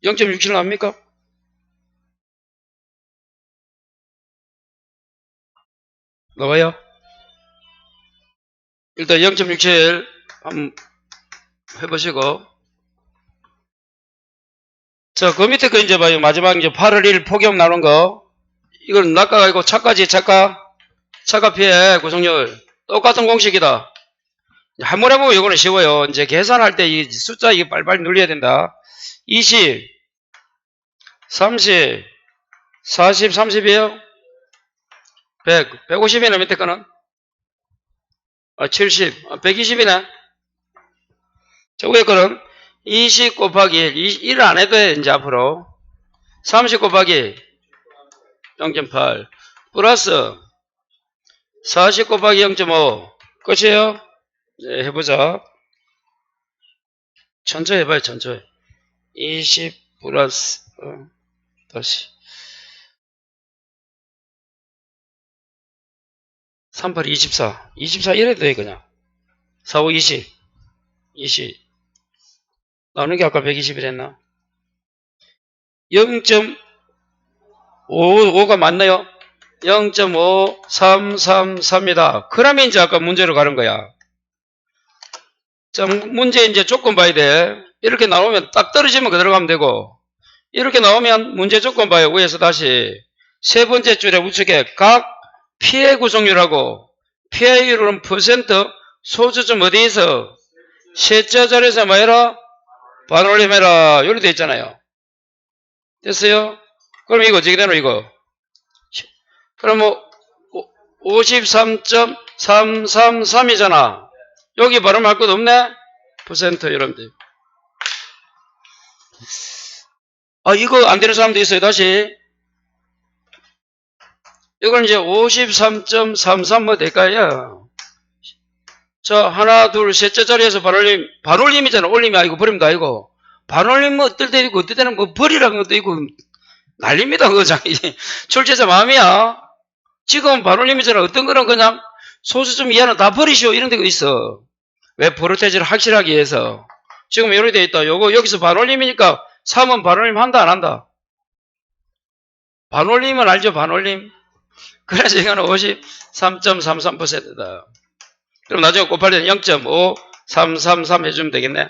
0.67 나옵니까? 나와요? 일단 0.67 한번 해보시고. 자, 그 밑에 거 이제 봐요. 마지막 이제 8월 1일 폭염 나오는 거. 이건 낙가가 아니고 착가지, 착가 피해 구성률. 똑같은 공식이다. 한 번 해보면 이거는 쉬워요. 이제 계산할 때 이 숫자 이게 빨리빨리 눌려야 된다. 20, 30, 40, 30이에요. 100, 150이네, 밑에 거는. 70, 120이네. 저 위에 거는 20 곱하기 1을 안 해도 돼, 이제 앞으로. 30 곱하기 0.8 플러스 40 곱하기 0.5 끝이에요? 네, 해보자. 천천히 해봐요, 천천히. 20 플러스 다시 38, 24 이래도 돼. 그냥 4, 5, 20 나오는 게 아까 120이랬나? 0.55가 맞나요? 0.5333입니다. 그러면 이제 아까 문제로 가는 거야. 자, 문제 이제 조건 봐야 돼. 이렇게 나오면 딱 떨어지면 그대로 가면 되고, 이렇게 나오면 문제 조건 봐요. 위에서 다시. 세 번째 줄에 우측에 각 피해 구성률하고 피해율은 퍼센트, 소수점 어디에서? 셋째 자리에서 뭐 해라? 반올림해라. 이렇게 돼 있잖아요. 됐어요? 그럼 이거 어떻게 되노, 이거? 그럼 뭐, 53.333이잖아. 여기 발음할 것 없네? 퍼센트, 여러분들. 아, 이거 안 되는 사람도 있어요. 다시. 이걸 이제 53.33 뭐 될까요? 자, 하나, 둘, 셋째 자리에서 반올림. 반올림이잖아. 올림이 아니고 버림도 아니고. 반올림 뭐 어떨 때 있고, 어떨 때는 뭐 버리라는 것도 있고, 난립니다. 그거 장 출제자 마음이야. 지금 반올림이잖아. 어떤 거는 그냥 소수점 이하는 다 버리시오. 이런 데가 있어. 왜 포르테지를 확실하게 해서. 지금 이렇게 돼 있다. 요거 여기서 반올림이니까 3은 반올림 한다 안 한다? 반올림은 알죠? 반올림. 그래서 이거는 53.33%다. 그럼 나중에 곱할 때는 0.5333 해주면 되겠네.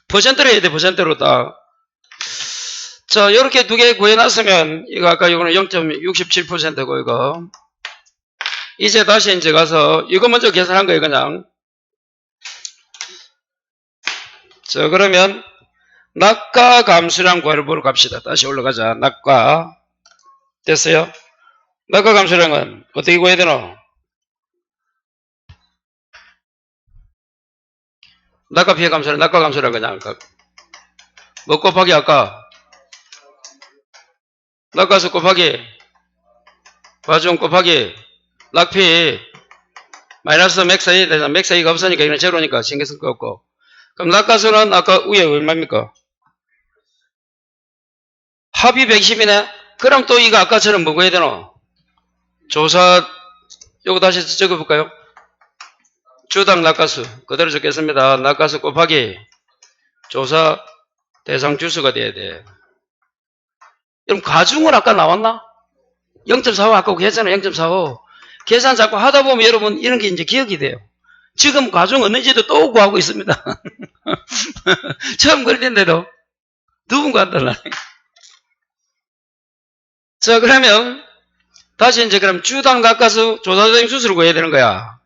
퍼센트로 해야 돼. 퍼센트로 딱. 자, 이렇게 두 개 구해놨으면 이거 아까 이거는 0.67%고 이거. 이제 다시 이제 가서 이거 먼저 계산한 거예요. 그냥. 자, 그러면 낙과 감수량 구하러 보러 갑시다. 다시 올라가자. 낙과. 됐어요? 낙과 감수량은 어떻게 구해야 되노? 낙과 피해 감수량, 낙과 감수량 그냥 뭐 곱하기 아까 낙과수 곱하기 과중 곱하기 낙피 마이너스 맥사이 되잖아. 맥사이가 없으니까 이건 제로니까 신경 쓸 거 없고. 그럼 낙과수는 아까 위에 얼마입니까? 합이 110이네. 그럼 또 이거 아까처럼 뭐 해야 되노? 조사 요거 다시 적어볼까요? 주당 낙과수 그대로 적겠습니다. 낙과수 곱하기 조사 대상 주수가 돼야 돼. 그럼 가중은 아까 나왔나? 0.45 아까 했잖아. 0.45 계산 자꾸 하다 보면 여러분 이런 게 이제 기억이 돼요. 지금 가중 없는지도 또 구하고 있습니다. 처음 그랬는데도 두 번 구한달라. 자, 그러면 다시 이제 그럼 주당 낙과수 조사 대상 주수를 구해야 되는 거야.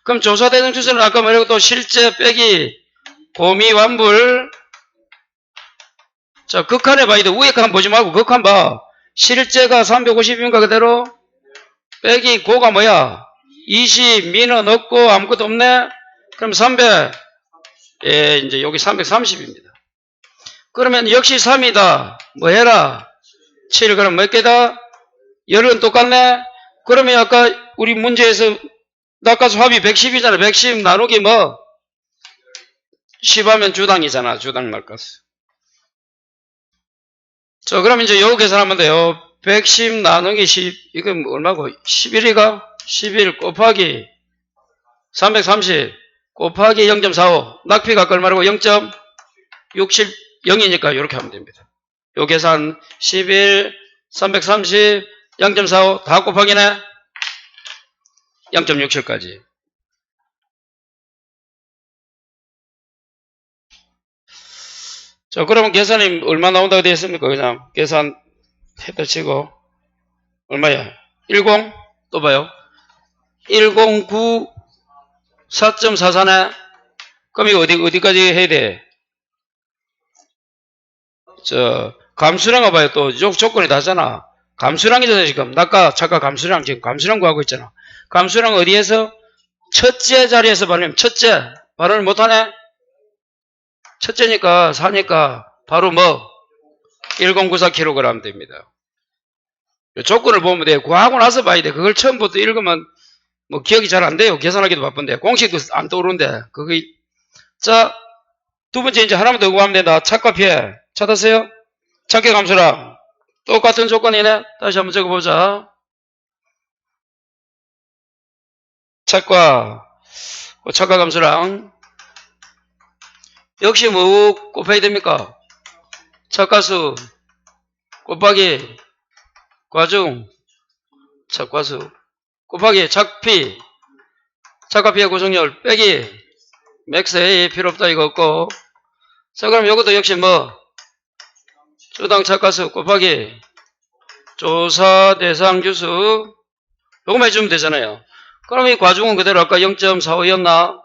그럼 조사 대상 주수는 아까 말하고 또 실제 빼기 고미 완불. 자, 극한에 봐야 돼. 위에 칸 보지 말고 극한 봐. 실제가 350인가 그대로 빼기 고가 뭐야? 20 미는 없고 아무것도 없네. 그럼 300. 예, 이제 여기 330입니다. 그러면 역시 3이다. 뭐 해라? 7 그럼 몇 개다? 열은 똑같네. 그러면 아까 우리 문제에서 낙과수 합이 110이잖아. 110 나누기 뭐? 10하면 주당이잖아. 주당 낙과수. 자, 그럼 이제 요거 계산하면 돼요. 110 나누기 10, 이건 얼마고? 11이가? 11 곱하기 330 곱하기 0.45. 낙피가 얼마라고? 0.670이니까 이렇게 하면 됩니다. 요 계산 11, 330, 0.45 다 곱하기네. 0.67까지. 자, 그러면 계산이 얼마 나온다고 되어 있습니까? 그냥 계산 해도 치고 얼마야? 10? 또 봐요. 109 4.44네. 그럼 이거 어디까지 해야 돼? 감수량을 봐요. 또 조건이 다잖아. 감수량이잖아. 지금 낙과 차과 감수량 지금 감수량 구하고 있잖아. 감수량 어디에서? 첫째 자리에서 발음. 첫째 발음을 못하네. 첫째니까 4니까 바로 뭐 1094kg 됩니다. 조건을 보면 돼. 구하고 나서 봐야 돼. 그걸 처음부터 읽으면 뭐 기억이 잘 안 돼요. 계산하기도 바쁜데 공식도 안 떠오르는데 그거. 자, 두 번째 이제 하나만 더 구하면 된다. 착과 피해 찾았어요? 착계 감수랑 똑같은 조건이네. 다시 한번 적어보자. 착과 감수랑 역시 뭐 곱해야 됩니까? 착과수 곱하기 과중 착과수 곱하기 착피 착과 피해 구성률 빼기 맥스 A 필요 없다 이거 없고. 자, 그럼 요것도 역시 뭐 주당 착가수 곱하기 조사 대상 주수 요거만 해주면 되잖아요. 그럼 이 과중은 그대로 아까 0.45였나?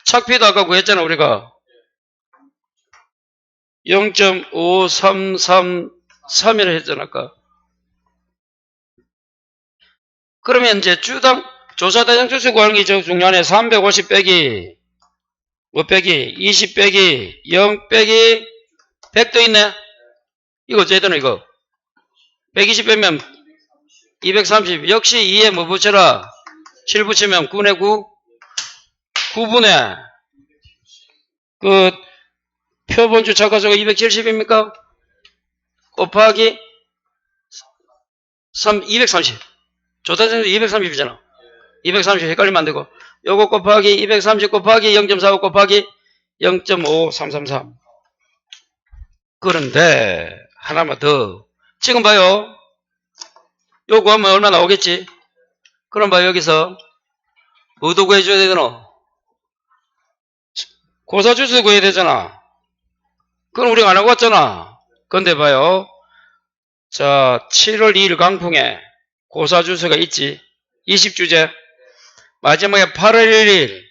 착피도 아까 구했잖아 우리가. 0.5333이라 했잖아 아까. 그러면 이제 주당 조사 대상 주수 구하는 게 중요하네. 350 빼기 뭐 빼기 20 빼기 0 빼기 100도 있네. 이거 어째야 되나 이거. 120 빼면 230 역시 2에 뭐 붙여라. 7 붙이면 9네 9. 9분의 그 표본주 착가수가 270입니까? 곱하기 230. 조사대상수 230이잖아. 230 헷갈리면 안 되고. 요거 곱하기 230 곱하기 0.45 곱하기 0.5333. 그런데 하나만 더. 지금 봐요. 요거 하면 얼마 나오겠지? 그럼 봐요. 여기서 뭐도 구해줘야 되노? 고사주수 구해야 되잖아. 그건 우리가 안 하고 왔잖아. 근데 봐요. 자, 7월 2일 강풍에 고사주수가 있지. 20주제. 마지막에 8월 1일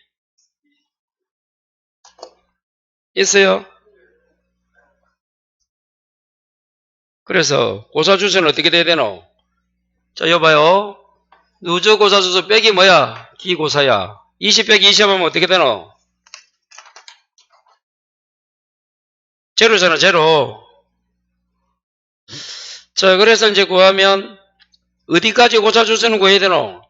있어요. 그래서 고사주수는 어떻게 돼야 되노? 자, 여봐요. 누적 고사주수 빼기 뭐야? 기고사야. 20 빼기 20 하면 어떻게 되노? 제로잖아, 제로. 자, 그래서 이제 구하면 어디까지 고사주수는 구해야 되노?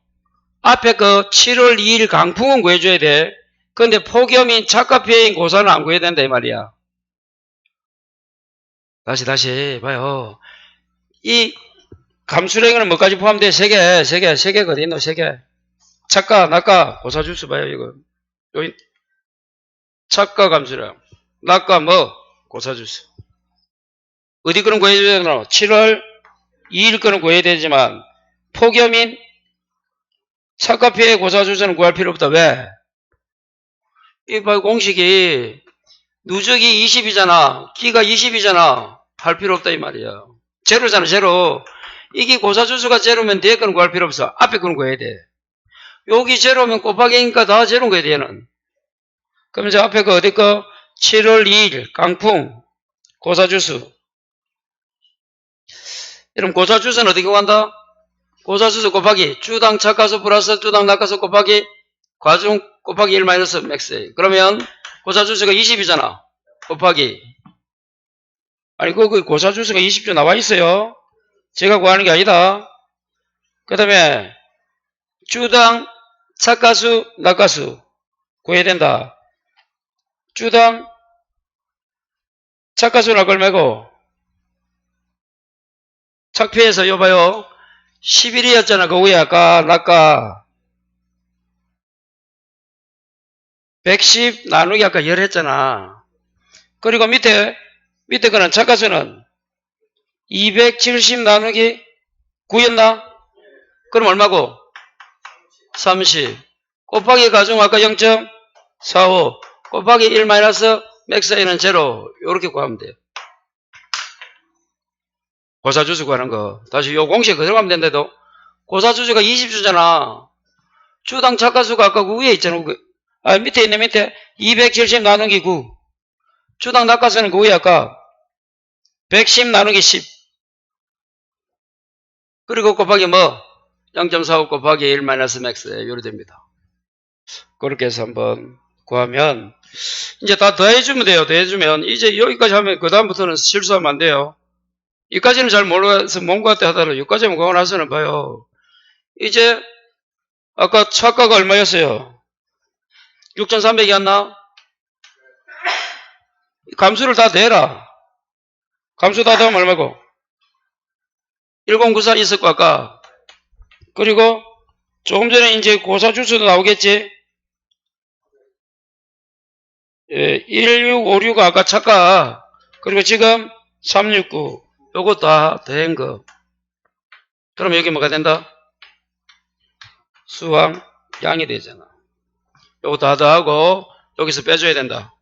앞에 그 7월 2일 강풍은 구해줘야 돼. 근데 폭염인 착가피해인 고사는 안 구해야 된다 이 말이야. 다시 봐요. 이 감수량은 뭐까지 포함돼? 3개가 어디 있노? 3개. 착가, 낙가, 고사주수 봐요 이거. 여기 착가 감수량. 낙가 뭐? 고사주수. 어디 거는 구해줘야 되노? 7월 2일 거는 구해야 되지만 폭염인 착가피해 고사주수는 구할 필요 없다. 왜? 이 공식이 누적이 20이잖아. 기가 20이잖아. 할 필요 없다 이 말이야. 제로잖아 제로. 이게 고사주수가 제로면 뒤에 거는 구할 필요 없어. 앞에 거는 구해야 돼. 여기 제로면 곱하기니까 다 제로인 거야 얘는. 그럼 이제 앞에 거 어디 거? 7월 2일 강풍 고사주수. 그럼 고사주수는 어떻게 구한다? 고사주수 곱하기 주당 착가수 플러스 주당 낙가수 곱하기 과중 곱하기 1 마이너스 맥스. 그러면 고사주수가 20이잖아. 곱하기. 아니 그 고사주수가 20조 나와 있어요. 제가 구하는 게 아니다. 그 다음에 주당 착가수 낙가수 구해야 된다. 주당 착가수 낙을 매고 착피해서 여봐요. 11이었잖아. 그 위에 아까 낙가 110 나누기 아까 열 했잖아. 그리고 밑에 거는 착가수는 270 나누기 9였나? 그럼 얼마고? 30 곱하기 가중 아까 0.45 곱하기 1 마이너스 맥스A는 제로. 요렇게 구하면 돼요. 고사주수 구하는 거. 다시 요 공식 그대로 가면 된대도 고사주수가 20주잖아. 주당 착가수가 아까 그 위에 있잖아. 밑에 있네 밑에 270 나누기 9 주당 낙가수는 그 위에 아까 110 나누기 10 그리고 곱하기 뭐 0.45 곱하기 1 마이너스 맥스 요리 됩니다. 그렇게 해서 한번 구하면 이제 다 더해주면 돼요. 더해주면 이제 여기까지 하면 그 다음부터는 실수하면 안 돼요. 여기까지는 잘 몰라서 뭔가 같아 하더라도 여기까지만 구하고 나서는 봐요. 이제 아까 착가가 얼마였어요? 6,300이었나? 감수를 다 대라. 감수 다 더하면 얼마고? 1094 있었고 아까. 그리고 조금 전에 이제 고사주수도 나오겠지? 1656가 아까 착가. 그리고 지금 369. 요거 다 더한 거. 그럼 여기 뭐가 된다? 수항 양이 되잖아. 요거 다 더하고 여기서 빼줘야 된다.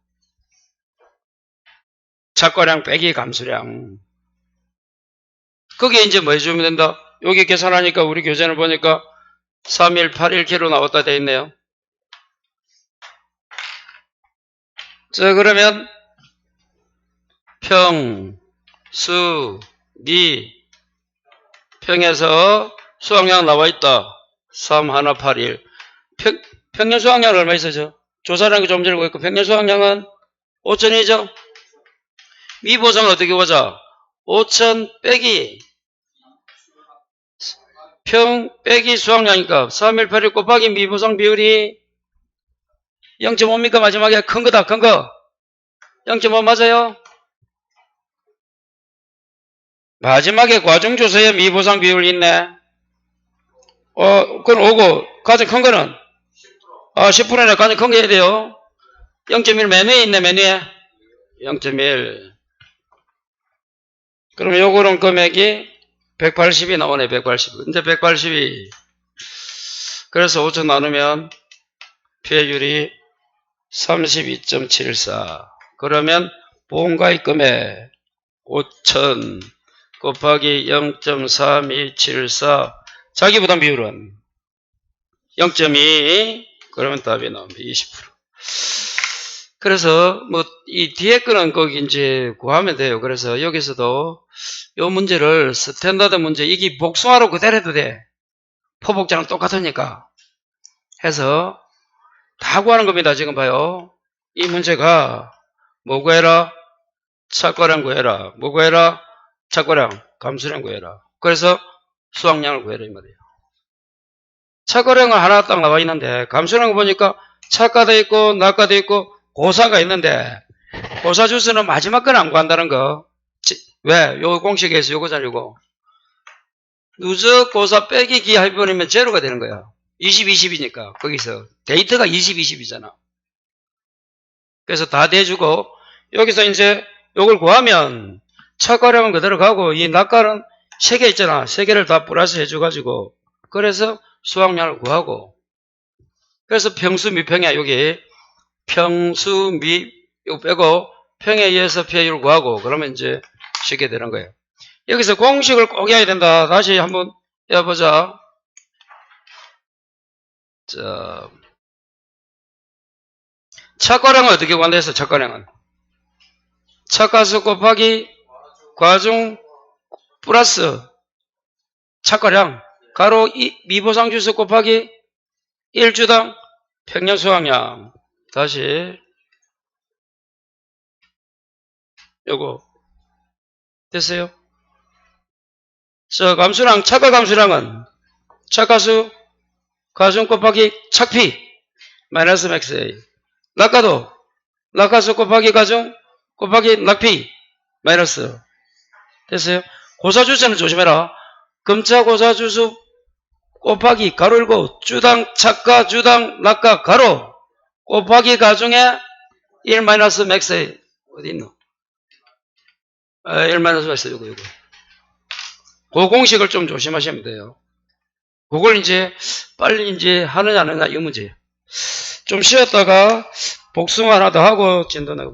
착과량 빼기 감수량. 거기에 이제 뭐 해주면 된다? 여기 계산하니까 우리 교재를 보니까 3181kg 나왔다 돼 있네요. 자, 그러면 평, 수, 미, 평에서 수확량 나와 있다. 3181. 평년 수확량은 얼마 있어죠? 조사라는 게 좀 전에 있고, 평년 수확량은 5,000이죠? 미보상은 어떻게 보자? 5,000 빼기 평 빼기 수확량이니까 3181 곱하기 미보상 비율이 0.5입니까? 마지막에 큰 거다, 큰 거. 0.5 맞아요? 마지막에 과중조사에 미보상 비율이 있네. 그건 5고, 가장 큰 거는? 10%네. 가장 큰 게 해야 돼요. 0.1 메뉴에 있네, 메뉴에. 0.1. 그러면 요거는 금액이 180이 나오네, 180. 근데 180이. 그래서 5,000 나누면 피해율이 32.74. 그러면 보험가입 금액 5,000 곱하기 0.3274. 자기부담 비율은 0.2. 그러면 답이 나옵니다. 20%. 그래서 뭐 이 뒤에 거는 거기 이제 구하면 돼요. 그래서 여기서도 요 문제를 스탠다드 문제, 이게 복숭아로 그대로 해도 돼. 포복자랑 똑같으니까. 해서 다 구하는 겁니다. 지금 봐요. 이 문제가 뭐 구해라? 착과량 구해라. 뭐 구해라? 착과량, 감수량 구해라. 그래서 수확량을 구해라 이 말이에요. 착과량은 하나 딱 나와 있는데 감수량 보니까 착과도 있고 낙과도 있고 고사가 있는데 고사 주수는 마지막 건 안 구한다는 거. 왜? 요 공식에서 요거잖아, 요거. 누적 고사 빼기 기 해버리면 제로가 되는 거야. 20, 20이니까. 거기서. 데이터가 20, 20이잖아. 그래서 다 대주고, 여기서 이제 요걸 구하면, 착과량은 그대로 가고, 이 낙과는 3개 있잖아. 3개를 다 플러스 해줘가지고, 그래서 수확량을 구하고, 그래서 평수 미평이야, 여기. 평수 미, 이거 빼고, 평에 의해서 피해율을 구하고, 그러면 이제 쉽게 되는 거예요. 여기서 공식을 꼭 해야 된다. 다시 한번 해보자. 자, 착과량은 어떻게 구한다했어? 착과량은 착과수 곱하기 과중 플러스 착과량 가로 미보상 주수 곱하기 1주당 평년 수확량. 다시 요거 됐어요? 자, 감수량, 착과 감수량은 착과수 과중 곱하기 착피 마이너스 맥스A. 낙과도 낙과수 곱하기 과중 곱하기 낙피 마이너스. 됐어요? 고사주수는 조심해라. 금차 고사주수 곱하기 가로 열고 주당 착과 주당 낙과 가로 곱하기 가중에 1 마이너스 맥스A. 어디 있노? 1 마이너스 맥스 요거. 그 공식을 좀 조심하시면 돼요. 그걸 이제 빨리 이제 하느냐 안 하느냐 이 문제예요. 좀 쉬었다가 복숭아 하나 더 하고 진도나고.